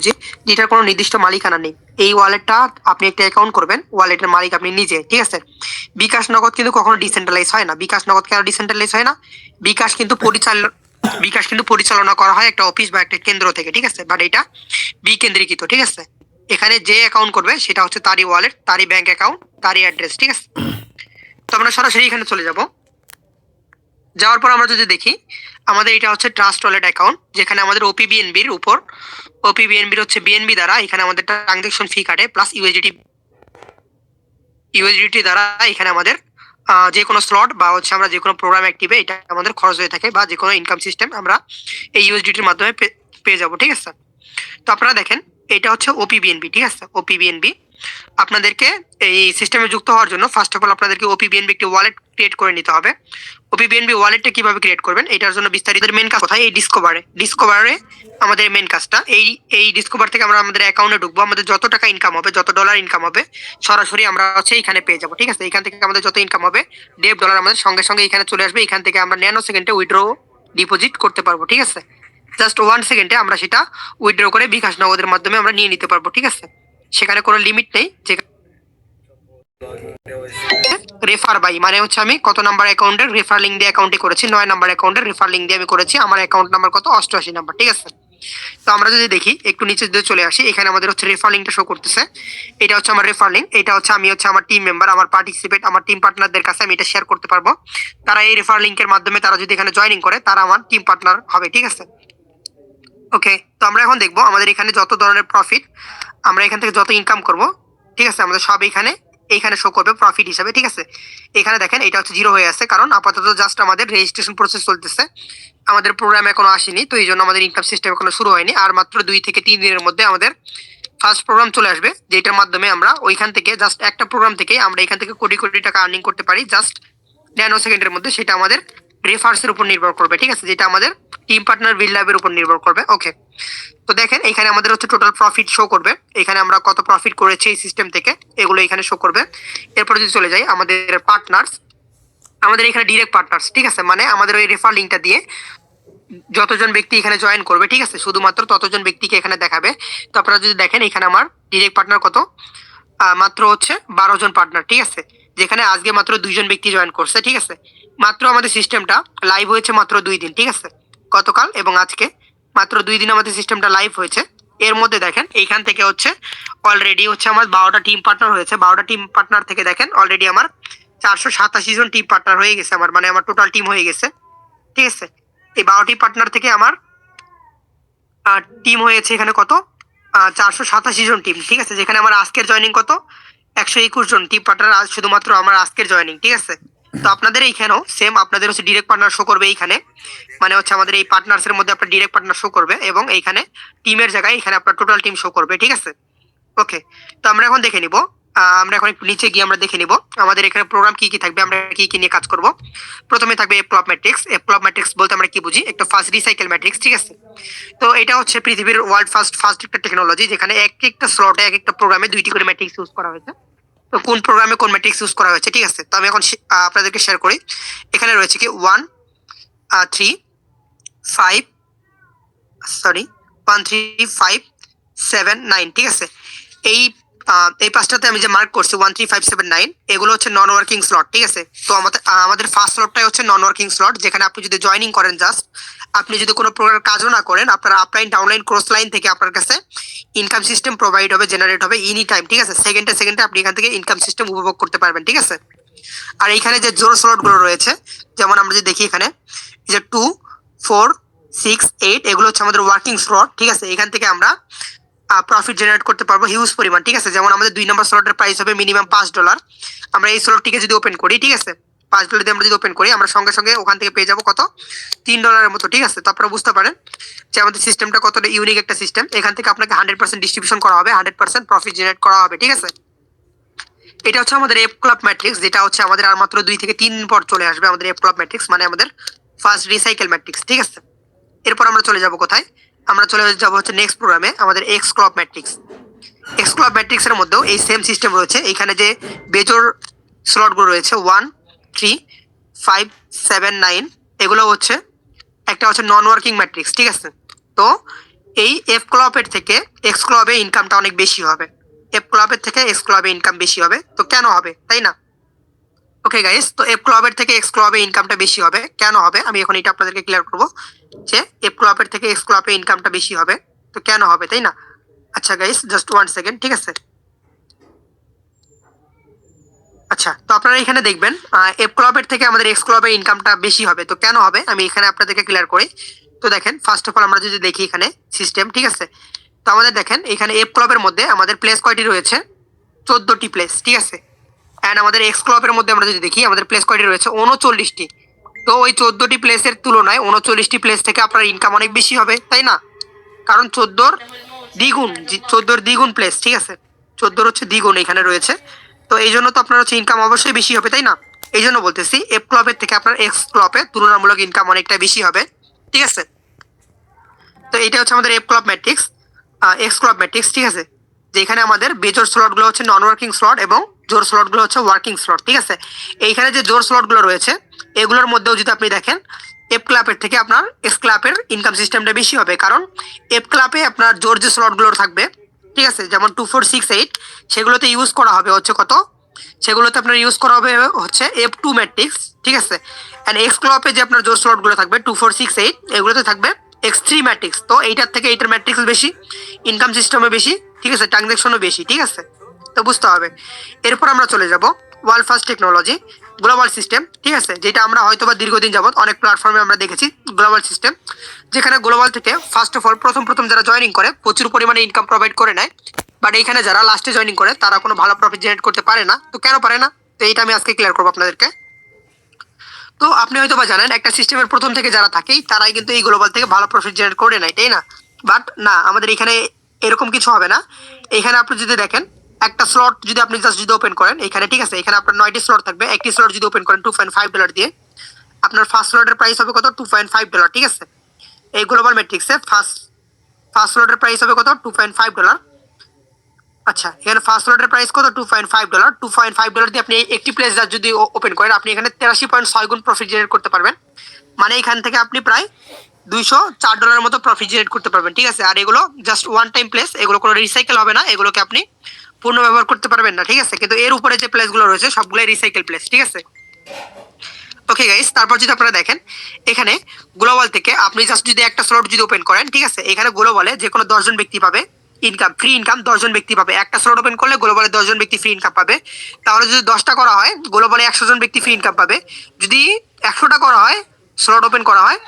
যে যেটার কোনো নির্দিষ্ট মালিকানা নেই। এই ওয়ালেটটা আপনি একটা অ্যাকাউন্ট করবেন, ওয়ালেটের মালিক আপনি নিজে, ঠিক আছে। বিকাশ নগদ কিন্তু কখনো ডিসেন্ট্রালাইজ হয় না। বিকাশ নগদ কেন ডিসেন্ট্রালাইজ হয় না? বিকাশ কিন্তু পরিচালনা করা হয় একটা অফিস বা একটা কেন্দ্র থেকে, ঠিক আছে, বাট এটা বিকেন্দ্রীকৃত, ঠিক আছে। এখানে যে অ্যাকাউন্ট করবে সেটা হচ্ছে তারই ওয়ালেট, তারই ব্যাংক অ্যাকাউন্ট, তারই অ্যাড্রেস, ঠিক আছে। তো আমরা সরাসরি এখানে চলে যাব। যাওয়ার পর আমরা যদি দেখি আমাদের এটা হচ্ছে ট্রাস্ট ওয়ালেট অ্যাকাউন্ট, যেখানে আমাদের ওপিবিএনবির উপর ওপিবিএনবির হচ্ছে বিএনবি দ্বারা এখানে আমাদের ট্রানজাকশন ফি কাটে, প্লাস ইউএসডিটি দ্বারা এখানে আমাদের যে কোনো স্লট বা হচ্ছে আমরা যে কোনো প্রোগ্রাম অ্যাক্টিভে এটা আমাদের খরচ হয়ে থাকে, বা যে কোনো ইনকাম সিস্টেম আমরা এই ইউএসডিটির মাধ্যমে পেয়ে যাবো, ঠিক আছে। তো আপনারা দেখেন এটা হচ্ছে ওপিবিএনবি, ঠিক আছে, ওপিবিএনবি। আপনাদেরকে এই সিস্টেমে যুক্ত হওয়ার জন্য ফার্স্ট অফ অল আপনাদেরকে ওপিবিএনবি একটি ওয়ালেট ক্রিয়েট করে নিতে হবে। ওপিবিএনবি ওয়ালেটটা কিভাবে ক্রিয়েট করবেন এটার জন্য বিস্তারিত মেন কাজ কোথায়, এই ডিসকভারে আমাদের মেন কাজটা এই ডিসকভার থেকে আমরা আমাদের অ্যাকাউন্টে ঢুকবো। আমাদের যত টাকা ইনকাম হবে, যত ডলার ইনকাম হবে সরাসরি আমরা হচ্ছে এখানে পেয়ে যাবো, ঠিক আছে। এখান থেকে আমাদের যত ইনকাম হবে $1 আমাদের সঙ্গে সঙ্গে এখানে চলে আসবে। এখান থেকে আমরা ন্যানো সেকেন্ডে উইথড্র ডিপোজিট করতে পারবো, ঠিক আছে। জাস্ট 1 সেকেন্ডে আমরা সেটা উইথড্র করে বিকাশ নগদের মাধ্যমে আমরা নিয়ে নিতে পারবো, ঠিক আছে। সেখানে কোনো লিমিট নেই। রেফার বাই মানে হচ্ছে আমি কত নাম্বার অ্যাকাউন্টের রেফার লিঙ্ক দিয়ে অ্যাকাউন্টে করেছি, 9 নাম্বার অ্যাকাউন্টের রেফার লিঙ্ক দিয়ে আমি করেছি। আমার অ্যাকাউন্ট নাম্বার কত, 88 নাম্বার, ঠিক আছে। তো আমরা যদি দেখি একটু নিচে যদি চলে আসি, এখানে আমাদের হচ্ছে রেফার লিঙ্কটা শো করতেছে। এটা হচ্ছে আমার রেফার লিঙ্ক। এটা হচ্ছে আমি হচ্ছে আমার টিম মেম্বার, আমার পার্টিসিপেট, আমার টিম পার্টনারদের কাছে আমি এটা শেয়ার করতে পারবো। তারা এই রেফার লিঙ্কের মাধ্যমে তারা যদি এখানে জয়েনিং করে তারা আমার টিম পার্টনার হবে, ঠিক আছে। ওকে, তো আমরা এখন দেখবো আমাদের এখানে যত ধরনের প্রফিট, আমরা এখান থেকে যত ইনকাম করব, ঠিক আছে, আমাদের সব এইখানে শো করবে প্রফিট হিসাবে, ঠিক আছে। এখানে দেখেন এটা হচ্ছে 0 হয়ে আছে, কারণ আপাতত জাস্ট আমাদের রেজিস্ট্রেশন প্রসেস চলতেছে, আমাদের প্রোগ্রাম এখনো আসেনি। তো এই জন্য আমাদের ইনকাম সিস্টেম এখনো শুরু হয়নি। আর মাত্র 2 থেকে 3 দিনের মধ্যে আমাদের ফার্স্ট প্রোগ্রাম চলে আসবে, যেটার মাধ্যমে আমরা ওইখান থেকে জাস্ট একটা প্রোগ্রাম থেকে আমরা এখান থেকে কোটি কোটি টাকা আর্নিং করতে পারি জাস্ট ন্যানো সেকেন্ডের মধ্যে। সেটা আমাদের রেফার্সের উপর নির্ভর করবে, ঠিক আছে, যেটা আমাদের টিম পার্টনার বিল লাভের উপর নির্ভর করবে। ওকে, তো দেখেন এখানে আমাদের হচ্ছে টোটাল প্রফিট শো করবে, এখানে আমরা কত প্রফিট করেছি এই সিস্টেম থেকে এগুলো এখানে শো করবে। এরপরে যদি চলে যাই আমাদের পার্টনার্স, আমাদের এখানে ডিরেক্ট পার্টনার্স, ঠিক আছে, মানে আমাদের ওই রেফার লিঙ্কটা দিয়ে যতজন ব্যক্তি এখানে জয়েন করবে, ঠিক আছে, শুধুমাত্র ততজন ব্যক্তিকে এখানে দেখাবে। তো আপনারা যদি দেখেন এখানে আমার ডিরেক্ট পার্টনার কত, মাত্র হচ্ছে 12 জন পার্টনার, ঠিক আছে, যেখানে আজকে মাত্র 2 জন ব্যক্তি জয়েন করছে, ঠিক আছে। মাত্র আমাদের সিস্টেমটা লাইভ হয়েছে মাত্র 2 দিন, ঠিক আছে, গতকাল এবং আজকে মাত্র 2 দিন আমাদের সিস্টেমটা লাইভ হয়েছে। এর মধ্যে দেখেন এইখান থেকে হচ্ছে অলরেডি হচ্ছে আমার 12টা টিম পার্টনার হয়েছে। 12টা টিম পার্টনার থেকে দেখেন অলরেডি আমার 487 জন টিম পার্টনার হয়ে গেছে, আমার মানে আমার টোটাল টিম হয়ে গেছে, ঠিক আছে। এই 12টি পার্টনার থেকে আমার টিম হয়েছে এখানে কত, 487 জন টিম, ঠিক আছে, যেখানে আমার আজকের জয়নিং কত, 121 জন টিম পার্টনার শুধুমাত্র আমার আজকের জয়নিং, ঠিক আছে। তো আপনাদের এইখানেও সেম আপনাদের হচ্ছে ডিরেক্ট পার্টনার শো করবে এইখানে, মানে হচ্ছে আমাদের এই পার্টনার্স এর মধ্যে আপনার ডিরেক্ট পার্টনার শো করবে, এবং এইখানে টিমের জায়গায় এখানে আপনার টোটাল টিম শো করবে, ঠিক আছে। ওকে, তো আমরা এখন দেখে নিব, আমরা এখন একটু নিচে গিয়ে আমরা দেখে নিব আমাদের এখানে প্রোগ্রাম কি কি থাকবে, আমরা কি কি নিয়ে কাজ করব। প্রথমে থাকবে এপ্লব ম্যাট্রিক্স। এপ্লব ম্যাট্রিক্স বলতে আমরা কি বুঝি, একটা ফার্স্ট রিসাইকেল ম্যাট্রিক্স, ঠিক আছে। তো এটা হচ্ছে পৃথিবীর ওয়ার্ল্ড ফার্স্ট একটা টেকনোলজি, যেখানে এক একটা স্লটে এক একটা প্রোগ্রামে 2টি করে ম্যাট্রিক্স ইউজ করা হয়েছে। তো কোন প্রোগ্রামে কোন ম্যাট্রিক্স ইউজ করা হয়েছে, ঠিক আছে। তো আমি এখন আপনাদেরকে শেয়ার করি। এখানে রয়েছে কি 1 3 5 সরি 1 3 5 7 9, ঠিক আছে। এই এই পাঁচটাতে আমি যে মার্ক করছি 1 3 5 7 9 এগুলো হচ্ছে নন ওয়ার্কিং স্লট, ঠিক আছে। তো আমাদের ফার্স্ট স্লটটাই হচ্ছে নন ওয়ার্কিং স্লট, যেখানে আপনি যদি জয়েনিং করেন জাস্ট, আপনি যদি কোনো প্রকার কাজও না করেন, আপনার আপলাইন ডাউনলাইন ক্রস লাইন থেকে আপনার কাছে ইনকাম সিস্টেম প্রোভাইড হবে, জেনারেট হবে এনি টাইম, ঠিক আছে। সেকেন্ডে সেকেন্ডে আপনি এখান থেকে ইনকাম সিস্টেম উপভোগ করতে পারবেন, ঠিক আছে। আর এইখানে যে জোর স্লট গুলো রয়েছে, যেমন আমরা যদি দেখি এখানে যে 2 4 6 8 এগুলো হচ্ছে আমাদের ওয়ার্কিং স্লট, ঠিক আছে। এখান থেকে আমরা প্রফিট জেনারেট করতে পারবো হিউজ পরিমাণ, ঠিক আছে। যেমন আমাদের 2 নম্বর স্লটের প্রাইস হবে মিনিমাম $5। আমরা এই স্লটটিকে যদি ওপেন করি, ঠিক আছে, $5 দিয়ে আমরা যদি ওপেন করি, আমরা সঙ্গে সঙ্গে ওখান থেকে পেয়ে যাবো কত, $3 মতো, ঠিক আছে। তো আপনারা বুঝতে পারেন যে আমাদের সিস্টেমটা কতটা ইউনিক একটা সিস্টেম। এখান থেকে আপনাকে 100% ডিস্ট্রিবিউশন করা হবে, 100% প্রফিট জেনারেট করা হবে, ঠিক আছে। এটা হচ্ছে আমাদের এফ ক্লাব ম্যাট্রিক্স, যেটা হচ্ছে আমাদের আর মাত্র 2 থেকে 3 দিন পর চলে আসবে আমাদের এফ ক্লাব ম্যাট্রিক্স, মানে আমাদের ফার্স্ট রিসাইকেল ম্যাট্রিক্স, ঠিক আছে। এরপর আমরা চলে যাব কোথায়, আমরা চলে যাব হচ্ছে নেক্সট প্রোগ্রামে আমাদের x club matrix. X club matrix এর মধ্যেও এই সেম সিস্টেম রয়েছে। এখানে যে বেজোর স্লটগুলো রয়েছে 1 3 5 7 9 এগুলো হচ্ছে একটা হচ্ছে নন ওয়ার্কিং ম্যাট্রিক্স, ঠিক আছে। তো এই এফ ক্লাবের থেকে এক্স ক্লাবে ইনকামটা অনেক বেশি হবে। এফ ক্লাবের থেকে এক্স ক্লাবে ইনকাম বেশি হবে, তো কেন হবে তাই না? ওকে গাইস, তো এফ ক্লাবের থেকে এক্স ক্লাবে ইনকামটা বেশি হবে, কেন হবে আমি এখন এটা আপনাদেরকে ক্লিয়ার করব যে এফ ক্লাবের থেকে এক্স ক্লাবে ইনকামটা বেশি হবে, তো কেন হবে তাই না? আচ্ছা গাইস, জাস্ট 1 সেকেন্ড, ঠিক আছে? আচ্ছা, তো আপনারা এখানে দেখবেন এফ ক্লাবের থেকে আমাদের এক্স ক্লাবের ইনকামটা বেশি হবে, তো কেন হবে আমি এখানে আপনাদেরকে ক্লিয়ার করি। তো দেখেন, ফার্স্ট অফ অল আমরা যদি দেখি এখানে সিস্টেম, ঠিক আছে? তো আমাদের দেখেন এখানে এফ ক্লাবের মধ্যে আমাদের প্লেস কয়টি রয়েছে? 14টি প্লেস, ঠিক আছে? অ্যান্ড আমাদের এক্স ক্লাবের মধ্যে আমরা যদি দেখি আমাদের প্লেস কয়টি রয়েছে? 39টি। তো ওই 14টি প্লেসের তুলনায় 39টি প্লেস থেকে আপনার ইনকাম অনেক বেশি হবে, তাই না? কারণ 14র দ্বিগুণ, 14র দ্বিগুণ প্লেস, ঠিক আছে? 14র হচ্ছে দ্বিগুণ এখানে রয়েছে, তো এই জন্য তো আপনার হচ্ছে ইনকাম অবশ্যই বেশি হবে, তাই না? এই জন্য বলতেছি এফ ক্লাবের থেকে আপনার এক্স ক্লাবে তুলনামূলক ইনকাম অনেকটা বেশি হবে, ঠিক আছে? তো এটা হচ্ছে আমাদের F club matrix, x club matrix, ঠিক আছে? যেখানে আমাদের বেজোর স্লটগুলো হচ্ছে নন ওয়ার্কিং স্লট এবং জোর স্লটগুলো হচ্ছে ওয়ার্কিং স্লট, ঠিক আছে? এইখানে যে জোর স্লটগুলো রয়েছে এগুলোর মধ্যেও যদি আপনি দেখেন এফ ক্লাবের থেকে আপনার এক্স ক্লাবের ইনকাম সিস্টেমটা বেশি হবে, কারণ এফ ক্লাবে আপনার জোর যে স্লটগুলো থাকবে, ঠিক আছে, যেমন 2468 সেগুলোতে ইউজ করা হবে হচ্ছে কত? সেগুলোতে আপনার ইউজ করা হবে হচ্ছে F2 ম্যাট্রিক্স, ঠিক আছে? অ্যান্ড এক্স ক্লাবে যে আপনার জোর স্লটগুলো থাকবে 2468 এগুলোতে থাকবে X3 ম্যাট্রিক্স। তো এইটার থেকে এইটার ম্যাট্রিক্স বেশি, ইনকাম সিস্টেমও বেশি, ঠিক আছে, ট্রানজ্যাকশনও বেশি, ঠিক আছে? তো বুঝতে হবে। এরপর আমরা চলে যাব world first technology global system, ঠিক আছে, যেটা আমরা হয়তো বা দীর্ঘদিন যাবত অনেক প্ল্যাটফর্মে আমরা দেখেছি গ্লোবাল সিস্টেম, যেখানে গ্লোবাল থেকে ফার্স্ট অফ অল প্রথম যারা জয়েনিং করে প্রচুর পরিমাণে ইনকাম প্রোভাইড করে নেয়, বাট এইখানে যারা লাস্টে জয়েনিং করে তারা কোনো ভালো প্রফিট জেনারেট করতে পারে না। তো কেন পারে না? তো এইটা আমি আজকে ক্লিয়ার করবো আপনাদেরকে। তো আপনি হয়তো বা জানেন একটা সিস্টেমের প্রথম থেকে যারা থাকে তারাই কিন্তু এই গ্লোবাল থেকে ভালো প্রফিট জেনারেট করে নেয়, তাই না? বাট না, আমাদের এখানে এরকম কিছু হবে না। এখানে আপনি যদি দেখেন একটা স্লট যদি আপনি জাস্ট যদি ওপেন করেন এখানে, ঠিক আছে, এখানে আপনার 9টি স্লট থাকবে, একটি স্লট যদি ওপেন করেন $2.5 দিয়ে, আপনার ফার্স্ট স্লটের প্রাইস হবে কত? $2.5, ঠিক আছে? এই গ্লোবাল ম্যাট্রিক্সে ফার্স্ট স্লটের প্রাইস হবে কত? $2.5। আচ্ছা, এখানে ফার্স্ট লটের প্রাইস কত? $2.5। $2.5 দিয়ে আপনি একটি প্লেস যদি ওপেন করেন আপনি এখানে 83.6 গুণ প্রফিট জেনারেট করতে পারবেন। মানে এখান থেকে আপনি প্রায় $204 মতো প্রফিট জেনারেট করতে পারবেন, ঠিক আছে? আর এগুলো জাস্ট ওয়ান টাইম প্লেস, এগুলো কোনো রিসাইকেল হবে না, এগুলোকে আপনি পূর্ণ ব্যবহার করতে পারবেন না, ঠিক আছে? কিন্তু এর উপরে যে প্লেসগুলো রয়েছে সবগুলোই রিসাইকেল প্লেস, ঠিক আছে? ওকে গাইস, তারপর যদি আপনারা দেখেন এখানে গ্লোবাল থেকে আপনি জাস্ট যদি একটা স্লট যদি ওপেন করেন, ঠিক আছে, এখানে গ্লোবালে যে কোনো 10 জন ব্যক্তি পাবে ইনকাম, ফ্রি ইনকাম 10 জন ব্যক্তি পাবে। একটা স্লট ওপেন করলে গ্লোবালে 10 জন ব্যক্তি ফ্রি ইনকাম পাবে। তাহলে যদি 10টা করা হয় গ্লোবালে 100 জন ব্যক্তি ফ্রি ইনকাম পাবে। যদি 100টা করা হয়, স্লট ওপেন করা হয়,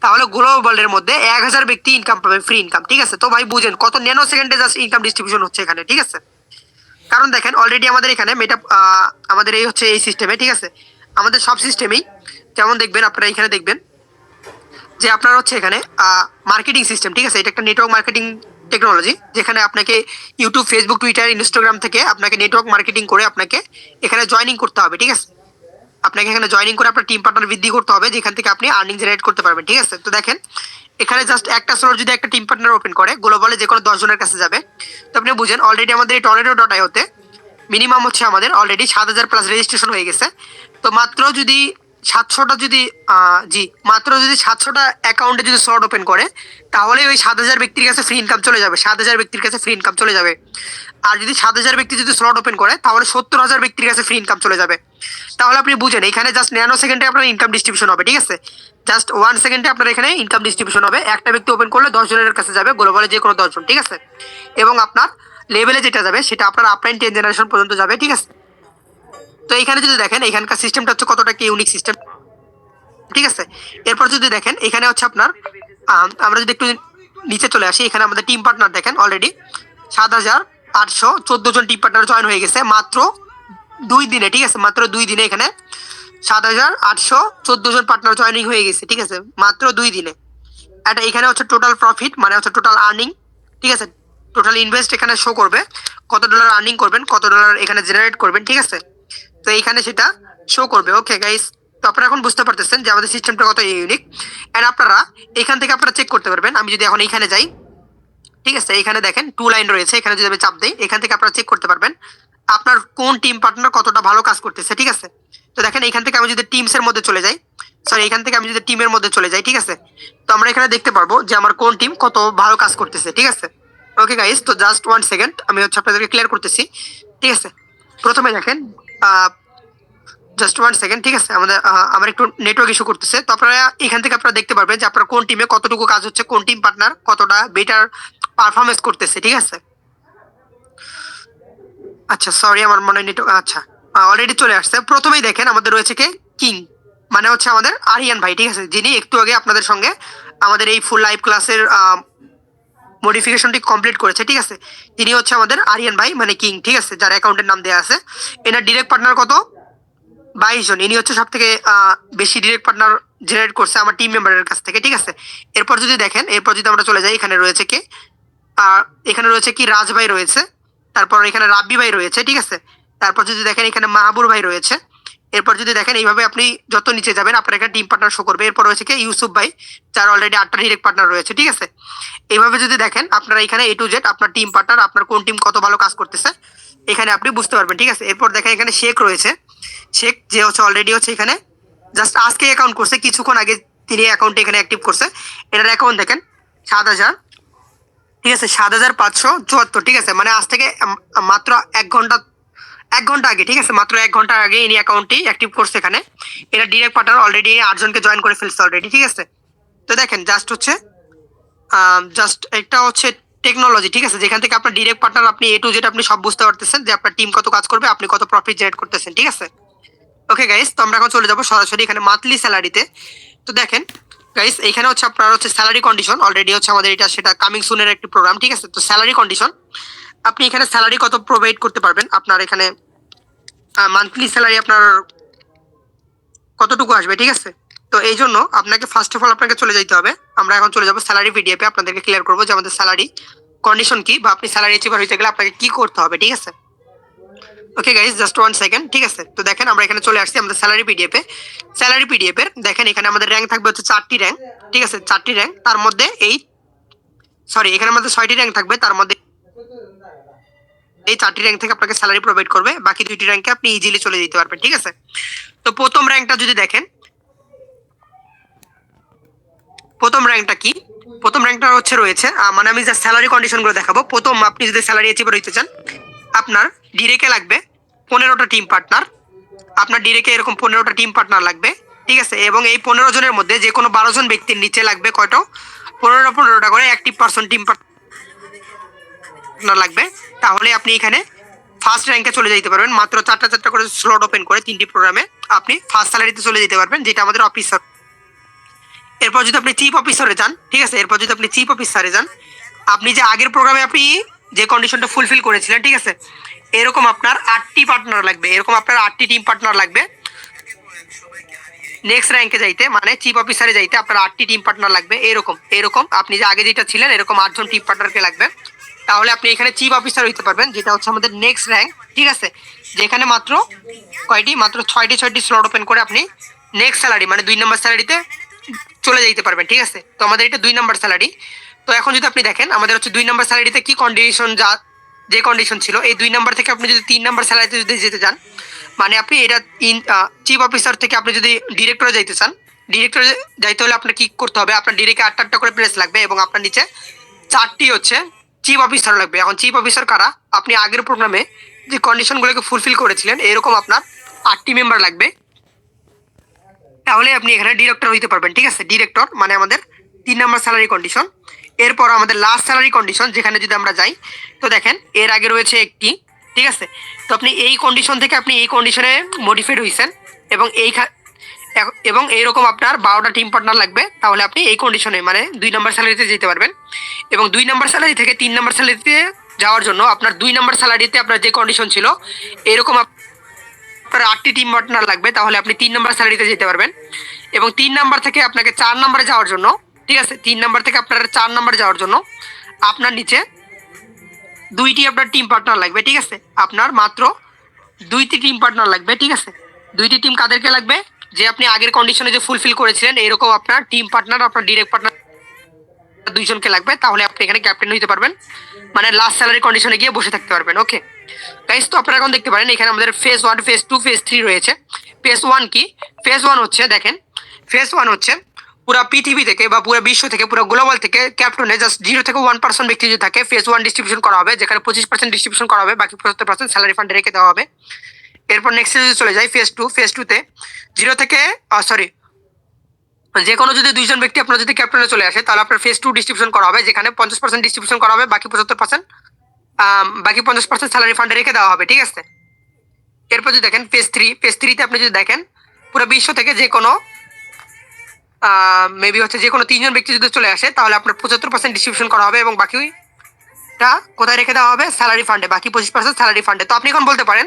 তাহলে গ্লোবালের মধ্যে 1000 ব্যক্তি ইনকাম পাবে, ফ্রি ইনকাম, ঠিক আছে? তো ভাই বুঝেন কত ন্যানো সেকেন্ডে জাস্ট ইনকাম ডিস্ট্রিবিউশন হচ্ছে এখানে, ঠিক আছে? কারণ দেখেন অলরেডি আমাদের এখানে মেটা আমাদের এই হচ্ছে এই সিস্টেমে, ঠিক আছে, আমাদের সব সিস্টেমেই যেমন দেখবেন আপনারা এখানে দেখবেন যে আপনার হচ্ছে এখানে মার্কেটিং সিস্টেম, ঠিক আছে, এটা একটা নেটওয়ার্ক মার্কেটিং টেকনোলজি, যেখানে আপনাকে ইউটিউব, ফেসবুক, টুইটার, ইনস্টাগ্রাম থেকে আপনাকে নেটওয়ার্ক মার্কেটিং করে আপনাকে এখানে জয়েনিং করতে হবে, ঠিক আছে? আপনাকে এখানে জয়েনিং করে আপনার টিম পার্টনার বৃদ্ধি করতে হবে, যেখান থেকে আপনি আর্নিং জেনারেট করতে পারবেন, ঠিক আছে? তো দেখেন এখানে জাস্ট একটা স্লট যদি একটা টিম পার্টনার ওপেন করে গ্লোবালে যে কোনো 10 জনের কাছে যাবে। তো আপনি বুঝেন অলরেডি আমাদের এই টর্নেডো.ioতে মিনিমাম হচ্ছে আমাদের অলরেডি 7,000+ রেজিস্ট্রেশন হয়ে গেছে। তো মাত্র যদি 700টা যদি মাত্র যদি 700টা অ্যাকাউন্টে যদি স্লট ওপেন করে তাহলে ওই 7,000 ব্যক্তির কাছে ফ্রি ইনকাম চলে যাবে, 7,000 ব্যক্তির কাছে ফ্রি ইনকাম চলে যাবে। আর যদি 7,000 ব্যক্তি যদি স্লট ওপেন করে তাহলে 70,000 ব্যক্তির কাছে ফ্রি ইনকাম চলে যাবে। তাহলে আপনি বুঝেন এখানে জাস্ট ন্যানো সেকেন্ডে আপনার ইনকাম ডিস্ট্রিবিউশন হবে, ঠিক আছে? জাস্ট 1 সেকেন্ডে আপনার এখানে ইনকাম ডিস্ট্রিবিউশন হবে। একটা ব্যক্তি ওপেন করলে 10 জনের কাছে যাবে, গ্লোবালে যে কোনো 10 জন, ঠিক আছে? এবং আপনার লেভেলে যেটা যাবে সেটা আপনার আপলাইন 10 জেনারেশন পর্যন্ত যাবে, ঠিক আছে? তো এখানে যদি দেখেন এখানকার সিস্টেমটা হচ্ছে কতটা কি ইউনিক সিস্টেম, ঠিক আছে? এরপর যদি দেখেন এখানে হচ্ছে আপনার আমরা যদি একটু নিচে চলে আসি, এখানে আমাদের টিম পার্টনার দেখেন অলরেডি 7,814 জন টিম পার্টনার জয়েন হয়ে গেছে মাত্র 2 দিনে, ঠিক আছে? মাত্র 2 দিনে এখানে 7,814 জন পার্টনার জয়েনিং হয়ে গেছে, ঠিক আছে, মাত্র 2 দিনে। এটা এখানে হচ্ছে টোটাল প্রফিট, মানে হচ্ছে টোটাল আর্নিং, ঠিক আছে? টোটাল ইনভেস্ট এখানে শো করবে, কত ডলার আর্নিং করবেন, কত ডলার এখানে জেনারেট করবেন, ঠিক আছে? তো এইখানে সেটা শো করবে। ওকে গাইস, তো আপনারা এখন বুঝতে পারতেছেন যে আমাদের সিস্টেমটা কত ইউনিক। এন্ড আপনারা এখান থেকে আপনারা চেক করতে পারবেন। আমি যদি এখন এইখানে যাই, ঠিক আছে, এখানে দেখেন 2 লাইন রয়েছে, এখানে যদি আমি চাপ দিই এখান থেকে আপনারা চেক করতে পারবেন আপনার কোন টিম পার্টনার কতটা ভালো কাজ করতেছে, ঠিক আছে? তো দেখেন এখান থেকে আমি যদি টিমসের মধ্যে চলে যাই, সরি এখান থেকে আমি যদি টিমের মধ্যে চলে যাই, ঠিক আছে, তো আমরা এখানে দেখতে পারবো যে আমার কোন টিম কত ভালো কাজ করতেছে, ঠিক আছে। ওকে গাইস, তো জাস্ট 1 সেকেন্ড আমি হচ্ছে আপনাদেরকে ক্লিয়ার করতেছি, ঠিক আছে। প্রথমে দেখেন জাস্ট 1 সেকেন্ড, ঠিক আছে, আমার একটু নেটওয়ার্ক ইস্যু করতেছে। তো আপনারা এখান থেকে আপনারা দেখতে পারবেন যে আপনার কোন টিমে কতটুকু কাজ হচ্ছে, কোন টিম পার্টনার কতটা বেটার পারফরমেন্স করতেছে, ঠিক আছে। আচ্ছা সরি, আমার মনে হয় নেটওয়ার্ক, আচ্ছা অলরেডি চলে আসছে। প্রথমেই দেখেন আমাদের রয়েছে কে, কিং, মানে হচ্ছে আমাদের আরিয়ান ভাই, ঠিক আছে, যিনি একটু আগে আপনাদের সঙ্গে আমাদের এই ফুল লাইভ ক্লাসের মডিফিকেশনটি কমপ্লিট করেছে, ঠিক আছে। তিনি হচ্ছে আমাদের আরিয়ান ভাই মানে কিং, ঠিক আছে, যার অ্যাকাউন্টের নাম দেওয়া আছে। এনার ডিরেক্ট পার্টনার কত, 22 জন। ইনি হচ্ছে সব থেকে বেশি ডিরেক্ট পার্টনার জেনারেট করছে আমার টিম মেম্বারের কাছ থেকে, ঠিক আছে। এরপর যদি দেখেন, এরপর যদি আমরা চলে যাই, এখানে রয়েছে কে, এখানে রয়েছে কি রাজ ভাই রয়েছে, তারপর এখানে রাব্বি ভাই রয়েছে, ঠিক আছে। তারপর যদি দেখেন এখানে মাহাবুর ভাই রয়েছে। এরপর যদি দেখেন এইভাবে আপনি যত নিচে যাবেন আপনার এখানে টিম পার্টনার শো করবে। এরপর রয়েছে কি ইউসুফ ভাই, যার অলরেডি 8টা ডিরেক্ট পার্টনার রয়েছে, ঠিক আছে। এইভাবে যদি দেখেন আপনারা এখানে A to Z আপনার টিম পার্টনার, আপনার কোন টিম কত ভালো কাজ করতেছে এখানে আপনি বুঝতে পারবেন, ঠিক আছে। এরপর দেখেন এখানে শেখ রয়েছে, শেখ যে হচ্ছে অলরেডি হচ্ছে এখানে জাস্ট আজকে অ্যাকাউন্ট করছে, কিছুক্ষণ আগে তিনি অ্যাকাউন্টে এখানে অ্যাক্টিভ করছে। এটার অ্যাকাউন্ট দেখেন 7,000, ঠিক আছে, 7,574, ঠিক আছে, মানে আজ থেকে মাত্র 1 ঘন্টা আগে, ঠিক আছে, মাত্র 1 ঘন্টা আগে ইনি অ্যাকাউন্টটি অ্যাক্টিভ করছে এখানে। এটা ডিরেক্ট পার্টনার অলরেডি 8 জনকে জয়েন করে ফেলছে অলরেডি, ঠিক আছে। তো দেখেন জাস্ট হচ্ছে একটা হচ্ছে টেকনোলজি, ঠিক আছে, যেখান থেকে আপনার ডিরেক্ট পার্টনার আপনি A to Z আপনি সব বুঝতে পারতেছেন যে আপনার টিম কত কাজ করবে, আপনি কত প্রফিট জেনারেট করতেছেন, ঠিক আছে। ওকে গাইস, তো আমরা এখন চলে যাবো সরাসরি এখানে মান্থলি স্যালারিতে। তো দেখেন গাইস, এখানে হচ্ছে আপনার হচ্ছে স্যালারি কন্ডিশন অলরেডি হচ্ছে আমাদের এটা সেটা কামিং সুনের একটি প্রোগ্রাম, ঠিক আছে। তো স্যালারি কন্ডিশন, আপনি এখানে স্যালারি কত প্রোভাইড করতে পারবেন, আপনার এখানে মান্থলি স্যালারি আপনার কতটুকু আসবে, ঠিক আছে। তো এই জন্য আপনাকে ফার্স্ট অফ অল আপনাকে চলে যেতে হবে, আমরা এখন চলে যাবো স্যালারি পিডিএফে, আপনাদেরকে ক্লিয়ার করবো যে আমাদের স্যালারি কন্ডিশন কি, বা আপনি স্যালারি অ্যাচিভার হইতে গেলে আপনাকে কি করতে হবে, ঠিক আছে। ওকে গাইস, জাস্ট 1 সেকেন্ড, ঠিক আছে। তো দেখেন আমরা এখানে চলে আসছি আমাদের স্যালারি পিডিএফে। স্যালারি পিডিএফের দেখেন এখানে আমাদের র্যাঙ্ক থাকবে হচ্ছে 4টি র্যাঙ্ক, ঠিক আছে, 4টি র্যাঙ্ক, তার মধ্যে এখানে আমাদের 6টি র্যাঙ্ক থাকবে, তার মধ্যে এই 4টি র্যাঙ্ক থেকে আপনাকে স্যালারি প্রোভাইড করবে, বাকি 2টি র্যাঙ্কে আপনি ইজিলি চলে যেতে পারবেন, ঠিক আছে। তো প্রথম র্যাঙ্কটা যদি দেখেন, প্রথম র্যাঙ্কটা কি, প্রথম র্যাঙ্কটা হচ্ছে রয়েছে মানে আমি যা স্যালারি কন্ডিশন গুলো দেখাবো। প্রথম আপনি যদি স্যালারি অ্যাচিভার হইতে চান, আপনার ডিরেক্টে লাগবে 15টা টিম পার্টনার, আপনার ডিরেক্টে এরকম 15টা টিম পার্টনার লাগবে, ঠিক আছে। এবং এই 15 জনের মধ্যে যে কোনো 12 জন ব্যক্তির নিচে লাগবে কয়টা, 15টা করে অ্যাক্টিভ পার্সন টিম পার্টনার লাগবে। তাহলে আপনি এখানে ফার্স্ট র্যাঙ্কে চলে যেতে পারবেন, মাত্র 4টা করে স্লট ওপেন করে 3টি প্রোগ্রামে আপনি ফার্স্ট স্যালারিতে চলে যেতে পারবেন, যেটা আমাদের অফিসার। এরপর যদি আপনি চিফ অফিসারে যান, ঠিক আছে, এরপর যদি আপনি চিফ অফিসারে যান, আপনি যে আগের প্রোগ্রামে আপনি যে কন্ডিশনটা ফুলফিল করেছিলেন, ঠিক আছে, এরকম আপনার 8টি পার্টনার লাগবে, এরকম আপনার 8টি টিম পার্টনার লাগবে নেক্সট র্যাঙ্কে যাইতে, মানে চিফ অফিসারে যাইতে আপনার 8টি টিম পার্টনার লাগবে। এরকম এরকম আপনি যে আগে যেটা ছিলেন এরকম 8জন টিম পার্টনারকে লাগবে, তাহলে আপনি এখানে চিফ অফিসার হইতে পারবেন, যেটা হচ্ছে আমাদের নেক্সট র্যাঙ্ক, ঠিক আছে। যেখানে মাত্র কয়টি, মাত্র 6টি স্লট ওপেন করে আপনি নেক্সট স্যালারি মানে 2 নম্বর স্যালারিতে চলে যেতে পারবেন, ঠিক আছে। তো আমাদের এটা 2 নম্বর স্যালারি। তো এখন যদি আপনি দেখেন আমাদের হচ্ছে 2 নম্বর স্যালারিতে কি কন্ডিশন, যে কন্ডিশন ছিল, এই 2 নম্বর থেকে আপনি যদি 3 নম্বর স্যালারিতে যদি যেতে চান, মানে আপনি এটা চিফ অফিসার থেকে আপনি যদি ডিরেক্টরে যাইতে চান, ডিরেক্টরে যাইতে হলে আপনার কি করতে হবে, আপনার ডিরেক্টে 8টা করে প্লেস লাগবে এবং আপনার নিচে 4টি হচ্ছে চিফ অফিসার লাগবে। এখন চিফ অফিসার কারা, আপনি আগের প্রোগ্রামে যে কন্ডিশনগুলোকে ফুলফিল করেছিলেন এরকম আপনার 8টি মেম্বার লাগবে, তাহলে আপনি এখানে ডিরেক্টর হইতে পারবেন, ঠিক আছে। ডিরেক্টর মানে আমাদের 3 নম্বর স্যালারি কন্ডিশন। এরপর আমাদের লাস্ট স্যালারি কন্ডিশন, যেখানে যদি আমরা যাই, তো দেখেন এর আগে রয়েছে একটি, ঠিক আছে। তো আপনি এই কন্ডিশন থেকে আপনি এই কন্ডিশনে মডিফাইড হয়েছেন এবং এইরকম আপনার 12টা টিম পার্টনার লাগবে, তাহলে আপনি এই কন্ডিশনে মানে 2 নম্বর স্যালারিতে যেতে পারবেন। এবং 2 নম্বর স্যালারি থেকে 3 নম্বর স্যালারিতে যাওয়ার জন্য আপনার 2 নম্বর স্যালারিতে আপনার যে কন্ডিশন ছিল এরকম আপনার 8টি টিম পার্টনার লাগবে, তাহলে আপনি 3 নম্বর স্যালারিতে যেতে পারবেন। এবং 3 নম্বর থেকে আপনাকে 4 নম্বরে যাওয়ার জন্য, ঠিক আছে, 3 নম্বর থেকে আপনার 4 নম্বরে যাওয়ার জন্য আপনার নিচে 2টি আপনার টিম পার্টনার লাগবে, ঠিক আছে। আপনার মাত্র 2টি টিম পার্টনার লাগবে, ঠিক আছে। 2টি টিম কাদেরকে লাগবে, যে আপনি আগের কন্ডিশনে যে ফুলফিল করেছিলেন এরকম আপনার টিম পার্টনার, আপনার ডিরেক্ট পার্টনার 2 জনকে লাগবে, তাহলে আপনি এখানে ক্যাপ্টেন হইতে পারবেন, মানে লাস্ট স্যালারি কন্ডিশনে গিয়ে বসে থাকতে পারবেন। ওকে গাইস, তো আপনারা এখন দেখতে পারেন এখানে আমাদের ফেজ 1, ফেজ 2, ফেজ 3 রয়েছে। ফেজ ওয়ান কি? ফেজ ওয়ান হচ্ছে দেখেন, ফেজ ওয়ান হচ্ছে পুরো পৃথিবী থেকে বা পুরো বিশ্ব থেকে পুরো গ্লোবাল থেকে ক্যাপ্টনে জাস্ট 0 থেকে 1% ব্যক্তি যদি থাকে ফেজ ওয়ান ডিস্ট্রিবিউশন করা হবে, যেখানে 25% ডিস্ট্রিবিউশন করা হবে, বাকি 75% স্যালারি ফান্ডে রেখে দেওয়া হবে। এরপর নেক্সট যদি চলে যায় ফেজ টু, ফেজ টুতে 0 থেকে সরি যে কোনো যদি 2জন ব্যক্তি আপনার যদি ক্যাপ্টনে চলে আসে তাহলে আপনার ফেজ টু ডিস্ট্রিবিউশন করা হবে, যেখানে 50% ডিস্ট্রিবিউশন করা হবে, বাকি 50% স্যালারি ফান্ডে রেখে দেওয়া হবে, ঠিক আছে। এরপর যদি দেখেন ফেজ থ্রি, ফেজ থ্রিতে আপনি যদি দেখেন পুরো বিশ্ব থেকে যে কোনো মেবি হচ্ছে যে কোনো 3জন ব্যক্তি যদি চলে আসে তাহলে আপনার 75% ডিস্ট্রিবিউশন করা হবে এবং বাকিটা কোথায় রেখে দেওয়া হবে? স্যালারি ফান্ডে, বাকি 25% স্যালারি ফান্ডে। তো আপনি এখন বলতে পারেন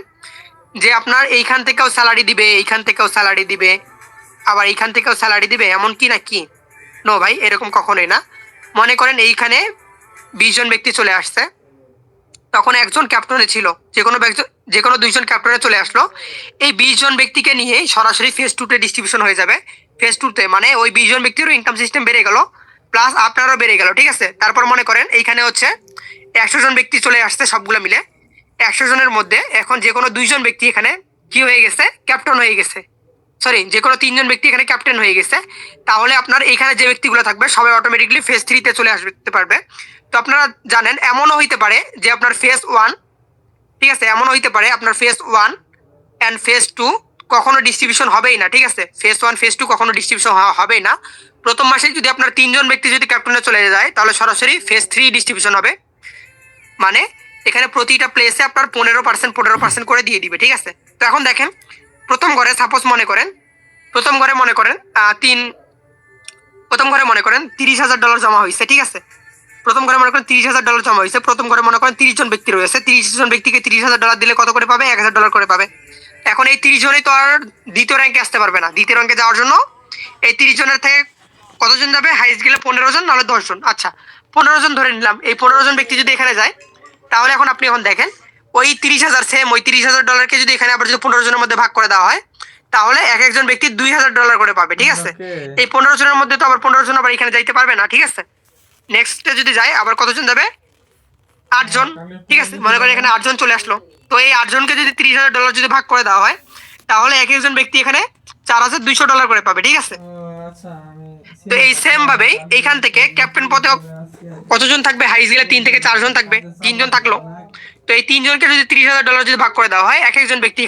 যে আপনার এইখান থেকেও স্যালারি দিবে, এইখান থেকেও স্যালারি দিবে, আবার এইখান থেকেও স্যালারি দিবে, এমন কি না কি? নো ভাই, এরকম কখনোই না। মনে করেন এইখানে 20জন ব্যক্তি চলে আসছে, তখন একজন ক্যাপ্টনে ছিল, যে কোনো 2জন ক্যাপ্টনে চলে আসলো, এই 20জন ব্যক্তিকে নিয়ে সরাসরি ফেজ টুতে ডিস্ট্রিবিউশন হয়ে যাবে। ফেজ টুতে মানে ওই 20জন ব্যক্তিরও ইনকাম সিস্টেম বেড়ে গেল, প্লাস আপনারও বেড়ে গেল, ঠিক আছে। তারপর মনে করেন এইখানে হচ্ছে 100জন ব্যক্তি চলে আসছে সবগুলো মিলে, 100জনের মধ্যে এখন যে কোনো 2জন ব্যক্তি এখানে কি হয়ে গেছে? ক্যাপ্টন হয়ে গেছে, সরি যে কোনো 3জন ব্যক্তি এখানে ক্যাপ্টেন হয়ে গেছে। তাহলে আপনার এখানে যে ব্যক্তিগুলো থাকবে সবাই অটোমেটিকলি ফেজ থ্রিতে চলে আসতে পারবে। তো আপনারা জানেন এমনও হইতে পারে যে আপনার ফেজ ওয়ান, ঠিক আছে, এমনও হইতে পারে আপনার phase one and phase two কখনো ডিস্ট্রিবিউশন হবেই না, ঠিক আছে। ফেজ ওয়ান ফেজ টু কখনো ডিস্ট্রিবিউশন হবেই না। প্রথম মাসে যদি আপনার 3জন ব্যক্তি যদি ক্যাপ্টেনে চলে যায় তাহলে সরাসরি ফেজ থ্রি ডিস্ট্রিবিউশন হবে, মানে এখানে প্রতিটা প্লেসে আপনার 15% করে দিয়ে দিবে, ঠিক আছে। তো এখন দেখেন প্রথম ঘরে সাপোজ মনে করেন প্রথম ঘরে মনে করেন $30,000 জমা হয়েছে, ঠিক আছে। প্রথম ঘরে মনে করেন $30,000 জমা হয়েছে, প্রথম ঘরে মনে করেন 30জন ব্যক্তি রয়েছে, 30জন ব্যক্তিকে $30,000 দিলে কত করে পাবে? $1,000 করে পাবে। এখন এই 30জনই তো আর দ্বিতীয় র্যাঙ্কে আসতে পারবে না, দ্বিতীয় র্যাঙ্কে যাওয়ার জন্য এই 30জনের থেকে কতজন যাবে? হাইস্ট গেলে 15জন, নাহলে 10জন। আচ্ছা 15জন ধরে নিলাম, এই 15জন ব্যক্তি যদি এখানে যায় তাহলে এখন আপনি এখন দেখেন ওই 30,000 সেম ওই $30,000কে যদি এখানে আবার যদি 15জনের মধ্যে ভাগ করে দেওয়া হয় তাহলে এক একজন ব্যক্তি $2,000 করে পাবে, ঠিক আছে। এই 15জনের মধ্যে তো আবার 15জন আবার এখানে যাইতে পারবে না, ঠিক আছে। নেক্সটে যদি যায় আবার কতজন যাবে? 8জন, ঠিক আছে। মনে করেন এখানে 8জন চলে আসলো, তো এই 8জনকে যদি $30,000 যদি ভাগ করে দেওয়া হয় তাহলে এক একজন ব্যক্তি এখানে $4,200 করে পাবে, ঠিক আছে। তো এই সেম ভাবেই এইখান থেকে ক্যাপ্টেন পদে কতজন থাকবে? হাইস্ট গেলে 3 থেকে 4জন থাকবে, 3জন থাকলো। তো এই 3জনকে যদি $30,000 যদি ভাগ করে দেওয়া হয় এক একজন ব্যক্তি